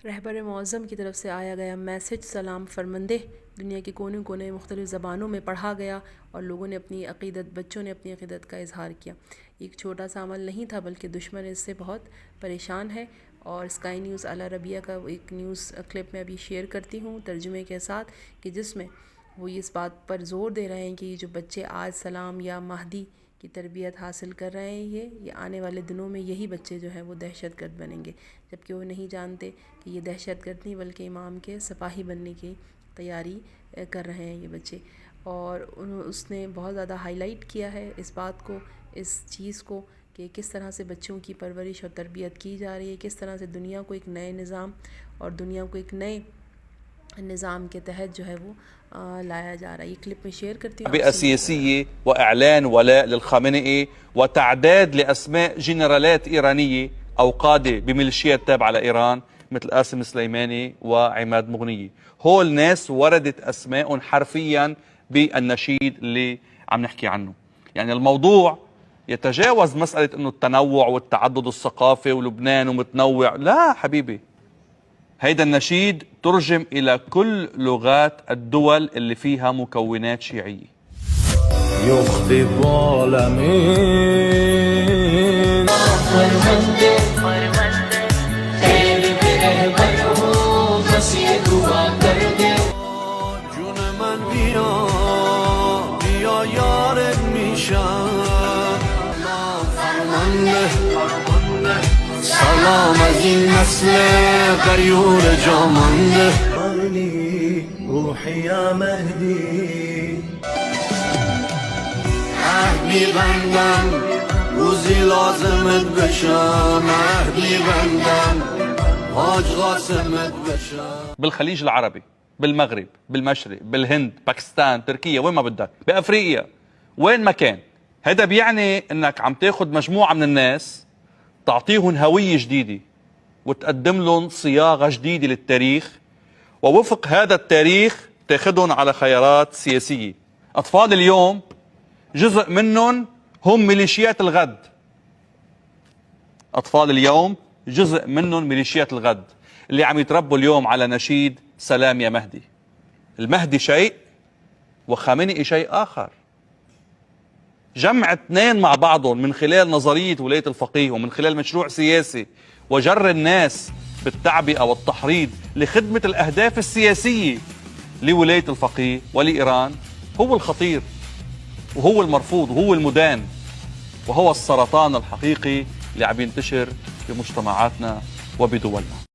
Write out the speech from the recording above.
रहबर मुअज़्ज़म की तरफ से आया गया मैसेज सलाम फरमंदे दुनिया के कोने कोने मुख्तलिफ़ ज़बानों में पढ़ा गया और लोगों ने अपनी अक़ीदत बच्चों ने अपनी अक़ीदत का इजहार किया। एक छोटा सा अमल नहीं था बल्कि दुश्मन इससे बहुत परेशान है। और स्काई न्यूज़ अल अरबिया का एक न्यूज़ क्लिप मैं अभी शेयर करती हूँ तर्जुमे के साथ कि जिसमें वो इस बात पर ज़ोर दे रहे हैं कि जो बच्चे आज सलाम या महदी की तरबियत हासिल कर रहे हैं ये आने वाले दिनों में यही बच्चे जो हैं वो दहशतगर्द बनेंगे, जबकि वो नहीं जानते कि ये दहशतगर्द नहीं बल्कि इमाम के सिपाही बनने की तैयारी कर रहे हैं ये बच्चे। और उसने बहुत ज़्यादा हाईलाइट किया है इस बात को, इस चीज़ को कि किस तरह से बच्चों की परवरिश और तरबियत की जा रही है, किस तरह से दुनिया को एक नए निज़ाम और दुनिया को एक नए निज़ाम के तहत जो है वो लाया जा रहा है। ये क्लिप में शेयर करती हूँ। بيئة سياسية وإعلان ولاء للخامنئي وتعداد لأسماء جنرالات إيرانية أو قادة بميليشيات تابعة لإيران مثل قاسم سليماني وعماد مغنية. هول ناس وردت أسماء حرفيا بالنشيد اللي عم نحكي عنه. يعني الموضوع يتجاوز مسألة إنه التنوع والتعدد الثقافي ولبنان ومتنوع. لا حبيبي، هيدا النشيد ترجم إلى كل لغات الدول اللي فيها مكونات شيعية. يخطي الظالمين جون من بیا بیا یارت میشم فرمانده سلام از این نسل غریور جامانده مغلی روحی یا مهدی عهدی بندم روزی لازمت بشم عهدی بندم حاج قاسمت بشم. بالخليج العربي، بالمغرب، بالمشرق، بالهند، باكستان، تركيا، وين ما بدك، بأفريقيا، وين ما كان. هذا بيعني انك عم تاخذ مجموعة من الناس تعطيهم هوية جديدة وتقدم لهم صياغة جديدة للتاريخ، ووفق هذا التاريخ تاخذهم على خيارات سياسية. أطفال اليوم جزء منهم هم ميليشيات الغد. أطفال اليوم جزء منهم ميليشيات الغد اللي عم يتربوا اليوم على نشيد سلام يا مهدي. المهدي شيء وخامنئي شيء آخر. جمع اثنين مع بعضهم من خلال نظرية ولاية الفقيه ومن خلال مشروع سياسي وجر الناس بالتعبئة والتحريض لخدمة الأهداف السياسية لولاية الفقيه ولإيران هو الخطير وهو المرفوض وهو المدان وهو السرطان الحقيقي اللي عم ينتشر بمجتمعاتنا وبدولنا.